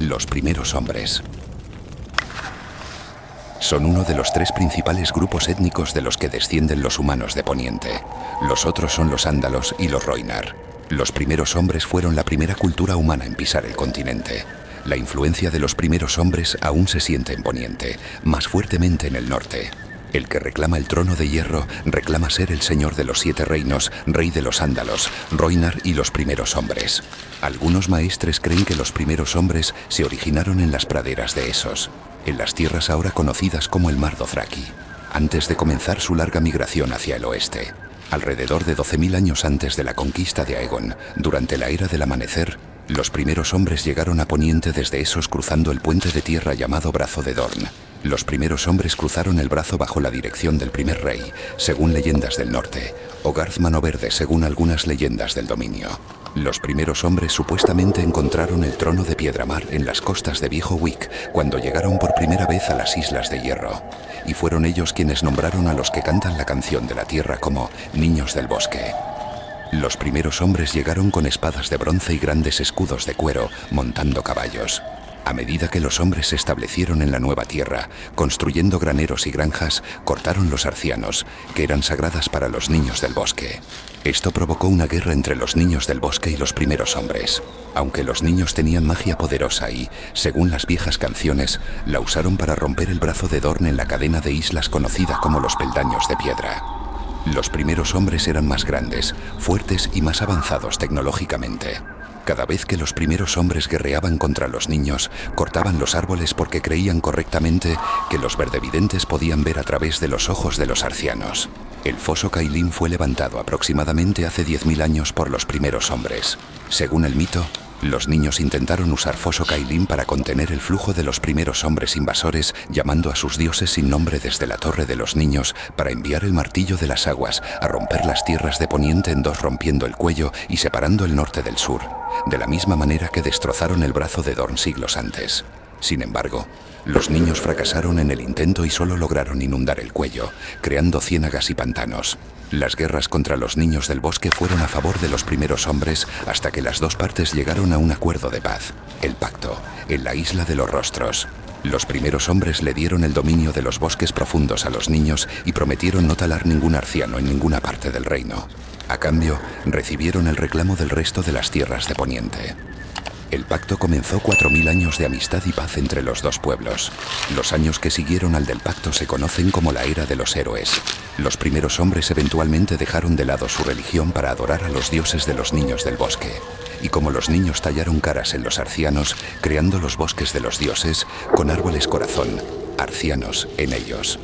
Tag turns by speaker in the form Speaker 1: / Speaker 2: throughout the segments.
Speaker 1: Los primeros hombres. Son uno de los tres principales grupos étnicos de los que descienden los humanos de Poniente. Los otros son los ándalos y los Roinar. Los primeros hombres fueron la primera cultura humana en pisar el continente. La influencia de los primeros hombres aún se siente en Poniente, más fuertemente en el norte. El que reclama el trono de hierro reclama ser el señor de los 7 reinos, rey de los ándalos, Roinar y los primeros hombres. Algunos maestres creen que los primeros hombres se originaron en las praderas de Essos, en las tierras ahora conocidas como el Mar Dothraki, antes de comenzar su larga migración hacia el oeste. Alrededor de 12.000 años antes de la conquista de Aegon, durante la era del amanecer, los primeros hombres llegaron a Poniente desde Essos cruzando el puente de tierra llamado Brazo de Dorn. Los primeros hombres cruzaron el brazo bajo la dirección del primer rey, según leyendas del norte, o Garth Mano Verde según algunas leyendas del dominio. Los primeros hombres supuestamente encontraron el trono de Piedramar en las costas de Viejo Wick cuando llegaron por primera vez a las Islas de Hierro, y fueron ellos quienes nombraron a los que cantan la canción de la tierra como Niños del Bosque. Los primeros hombres llegaron con espadas de bronce y grandes escudos de cuero, montando caballos. A medida que los hombres se establecieron en la nueva tierra, construyendo graneros y granjas, cortaron los arcianos, que eran sagradas para los niños del bosque. Esto provocó una guerra entre los niños del bosque y los primeros hombres. Aunque los niños tenían magia poderosa y, según las viejas canciones, la usaron para romper el brazo de Dorn en la cadena de islas conocida como los Peldaños de Piedra. Los primeros hombres eran más grandes, fuertes y más avanzados tecnológicamente. Cada vez que los primeros hombres guerreaban contra los niños, cortaban los árboles porque creían correctamente que los verdevidentes podían ver a través de los ojos de los arcianos. El foso Cailín fue levantado aproximadamente hace 10.000 años por los primeros hombres. Según el mito, los niños intentaron usar foso Cailín para contener el flujo de los primeros hombres invasores, llamando a sus dioses sin nombre desde la Torre de los Niños para enviar el martillo de las aguas a romper las tierras de Poniente en dos, rompiendo el cuello y separando el norte del sur, de la misma manera que destrozaron el brazo de Dorn siglos antes. Sin embargo, los niños fracasaron en el intento y solo lograron inundar el cuello, creando ciénagas y pantanos. Las guerras contra los niños del bosque fueron a favor de los primeros hombres hasta que las dos partes llegaron a un acuerdo de paz, el Pacto, en la Isla de los Rostros. Los primeros hombres le dieron el dominio de los bosques profundos a los niños y prometieron no talar ningún arciano en ninguna parte del reino. A cambio, recibieron el reclamo del resto de las tierras de Poniente. El pacto comenzó 4.000 años de amistad y paz entre los dos pueblos. Los años que siguieron al del pacto se conocen como la Era de los Héroes. Los primeros hombres eventualmente dejaron de lado su religión para adorar a los dioses de los niños del bosque. Y como los niños tallaron caras en los arcianos, creando los bosques de los dioses, con árboles corazón, arcianos en ellos.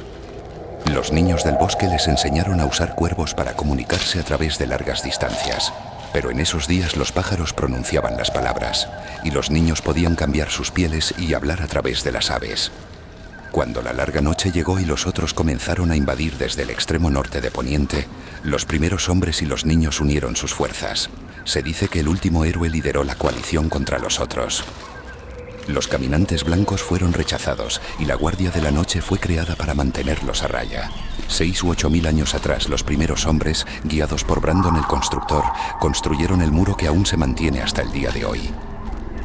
Speaker 1: Los niños del bosque les enseñaron a usar cuervos para comunicarse a través de largas distancias. Pero en esos días los pájaros pronunciaban las palabras, y los niños podían cambiar sus pieles y hablar a través de las aves. Cuando la larga noche llegó y los otros comenzaron a invadir desde el extremo norte de Poniente, los primeros hombres y los niños unieron sus fuerzas. Se dice que el último héroe lideró la coalición contra los otros. Los caminantes blancos fueron rechazados y la Guardia de la Noche fue creada para mantenerlos a raya. 6 u 8.000 años atrás, los primeros hombres, guiados por Brandon el Constructor, construyeron el muro que aún se mantiene hasta el día de hoy.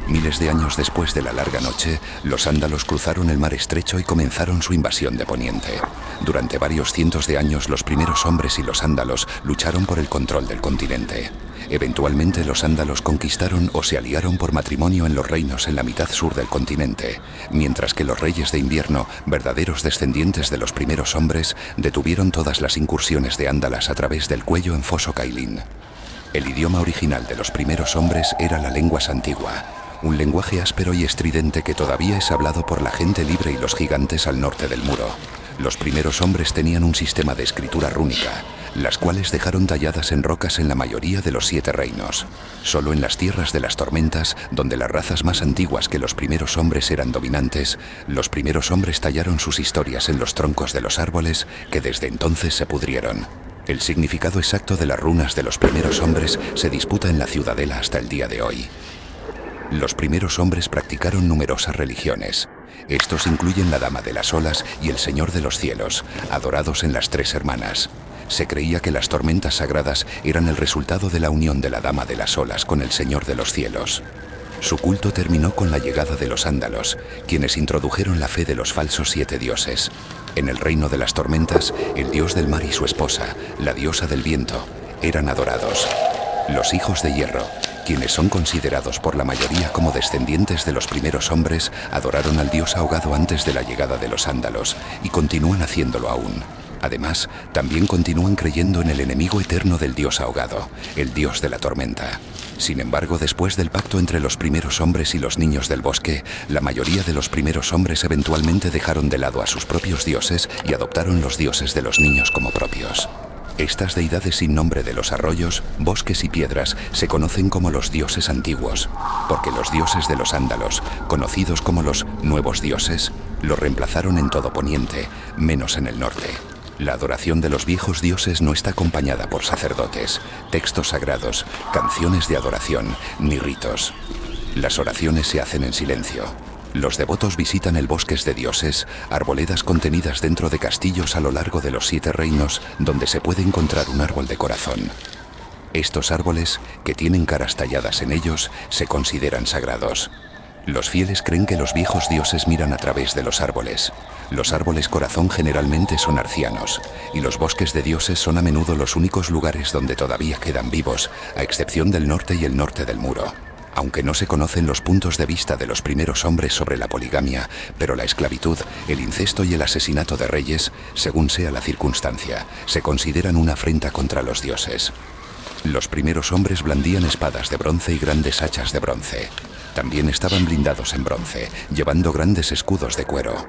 Speaker 1: Miles de años después de la larga noche, los ándalos cruzaron el mar estrecho y comenzaron su invasión de Poniente. Durante varios cientos de años, los primeros hombres y los ándalos lucharon por el control del continente. Eventualmente los ándalos conquistaron o se aliaron por matrimonio en los reinos en la mitad sur del continente, mientras que los reyes de invierno, verdaderos descendientes de los primeros hombres, detuvieron todas las incursiones de ándalas a través del cuello en foso Cailín. El idioma original de los primeros hombres era la lengua santigua, un lenguaje áspero y estridente que todavía es hablado por la gente libre y los gigantes al norte del muro. Los primeros hombres tenían un sistema de escritura rúnica, las cuales dejaron talladas en rocas en la mayoría de los 7 reinos. Solo en las tierras de las tormentas, donde las razas más antiguas que los primeros hombres eran dominantes, los primeros hombres tallaron sus historias en los troncos de los árboles que desde entonces se pudrieron. El significado exacto de las runas de los primeros hombres se disputa en la ciudadela hasta el día de hoy. Los primeros hombres practicaron numerosas religiones. Estos incluyen la Dama de las Olas y el Señor de los Cielos, adorados en las 3 hermanas. Se creía que las tormentas sagradas eran el resultado de la unión de la Dama de las Olas con el Señor de los Cielos. Su culto terminó con la llegada de los ándalos, quienes introdujeron la fe de los falsos 7 dioses. En el reino de las tormentas, el dios del mar y su esposa, la diosa del viento, eran adorados. Los hijos de hierro, quienes son considerados por la mayoría como descendientes de los primeros hombres, adoraron al dios ahogado antes de la llegada de los ándalos y continúan haciéndolo aún. Además, también continúan creyendo en el enemigo eterno del dios ahogado, el dios de la tormenta. Sin embargo, después del pacto entre los primeros hombres y los niños del bosque, la mayoría de los primeros hombres eventualmente dejaron de lado a sus propios dioses y adoptaron los dioses de los niños como propios. Estas deidades sin nombre de los arroyos, bosques y piedras se conocen como los dioses antiguos, porque los dioses de los ándalos, conocidos como los nuevos dioses, los reemplazaron en todo Poniente, menos en el norte. La adoración de los viejos dioses no está acompañada por sacerdotes, textos sagrados, canciones de adoración, ni ritos. Las oraciones se hacen en silencio. Los devotos visitan el bosque de dioses, arboledas contenidas dentro de castillos a lo largo de los 7 reinos, donde se puede encontrar un árbol de corazón. Estos árboles, que tienen caras talladas en ellos, se consideran sagrados. Los fieles creen que los viejos dioses miran a través de los árboles. Los árboles corazón generalmente son arcianos, y los bosques de dioses son a menudo los únicos lugares donde todavía quedan vivos, a excepción del norte y el norte del muro. Aunque no se conocen los puntos de vista de los primeros hombres sobre la poligamia, pero la esclavitud, el incesto y el asesinato de reyes, según sea la circunstancia, se consideran una afrenta contra los dioses. Los primeros hombres blandían espadas de bronce y grandes hachas de bronce. También estaban blindados en bronce, llevando grandes escudos de cuero.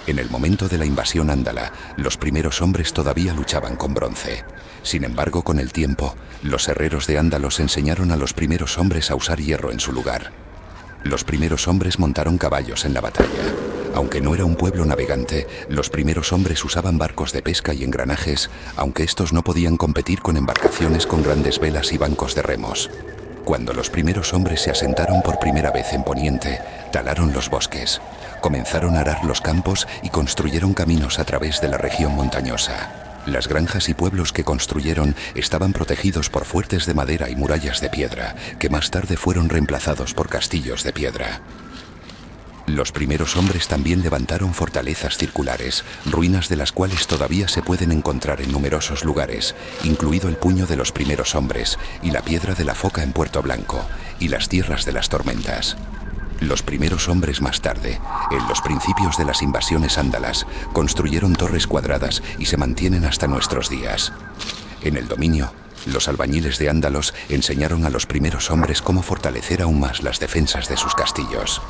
Speaker 1: En el momento de la invasión ándala, los primeros hombres todavía luchaban con bronce. Sin embargo, con el tiempo, los herreros de Ándalos enseñaron a los primeros hombres a usar hierro en su lugar. Los primeros hombres montaron caballos en la batalla. Aunque no era un pueblo navegante, los primeros hombres usaban barcos de pesca y engranajes, aunque estos no podían competir con embarcaciones con grandes velas y bancos de remos. Cuando los primeros hombres se asentaron por primera vez en Poniente, talaron los bosques, comenzaron a arar los campos y construyeron caminos a través de la región montañosa. Las granjas y pueblos que construyeron estaban protegidos por fuertes de madera y murallas de piedra, que más tarde fueron reemplazados por castillos de piedra. Los primeros hombres también levantaron fortalezas circulares, ruinas de las cuales todavía se pueden encontrar en numerosos lugares, incluido el puño de los primeros hombres y la piedra de la foca en Puerto Blanco, y las tierras de las tormentas. Los primeros hombres más tarde, en los principios de las invasiones ándalas, construyeron torres cuadradas y se mantienen hasta nuestros días. En el dominio, los albañiles de Ándalos enseñaron a los primeros hombres cómo fortalecer aún más las defensas de sus castillos.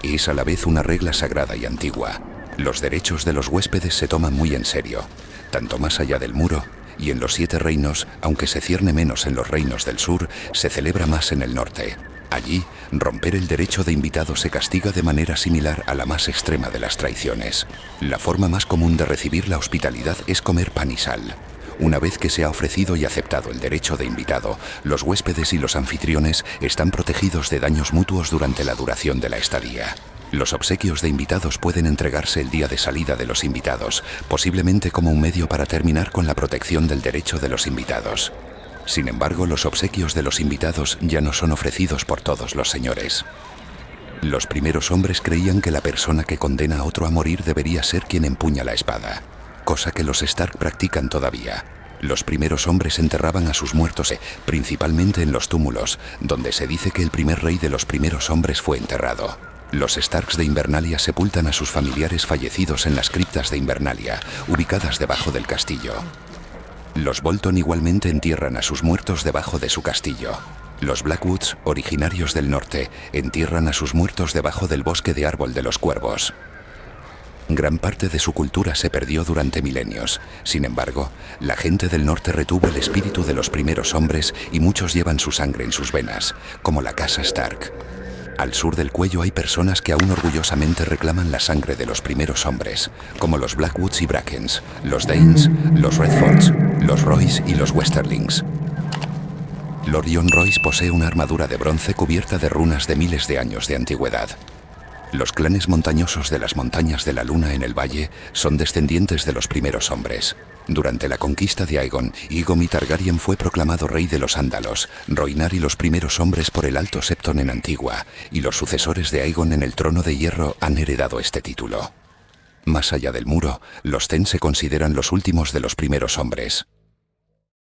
Speaker 1: Es a la vez una regla sagrada y antigua. Los derechos de los huéspedes se toman muy en serio, tanto más allá del muro, y en los 7 reinos, aunque se cierne menos en los reinos del sur, se celebra más en el norte. Allí, romper el derecho de invitado se castiga de manera similar a la más extrema de las traiciones. La forma más común de recibir la hospitalidad es comer pan y sal. Una vez que se ha ofrecido y aceptado el derecho de invitado, los huéspedes y los anfitriones están protegidos de daños mutuos durante la duración de la estadía. Los obsequios de invitados pueden entregarse el día de salida de los invitados, posiblemente como un medio para terminar con la protección del derecho de los invitados. Sin embargo, los obsequios de los invitados ya no son ofrecidos por todos los señores. Los primeros hombres creían que la persona que condena a otro a morir debería ser quien empuña la espada, cosa que los Stark practican todavía. Los primeros hombres enterraban a sus muertos, principalmente en los túmulos, donde se dice que el primer rey de los primeros hombres fue enterrado. Los Starks de Invernalia sepultan a sus familiares fallecidos en las criptas de Invernalia, ubicadas debajo del castillo. Los Bolton igualmente entierran a sus muertos debajo de su castillo. Los Blackwoods, originarios del norte, entierran a sus muertos debajo del bosque de árbol de los cuervos. Gran parte de su cultura se perdió durante milenios. Sin embargo, la gente del norte retuvo el espíritu de los primeros hombres y muchos llevan su sangre en sus venas, como la casa Stark. Al sur del cuello hay personas que aún orgullosamente reclaman la sangre de los primeros hombres, como los Blackwoods y Brackens, los Danes, los Redfords, los Royce y los Westerlings. Lord John Royce posee una armadura de bronce cubierta de runas de miles de años de antigüedad. Los clanes montañosos de las montañas de la luna en el valle son descendientes de los primeros hombres. Durante la conquista de Aegon, Aegon Targaryen fue proclamado rey de los Ándalos, Rhoynar y los primeros hombres por el Alto Septon en Antigua, y los sucesores de Aegon en el Trono de Hierro han heredado este título. Más allá del muro, los Zen se consideran los últimos de los primeros hombres.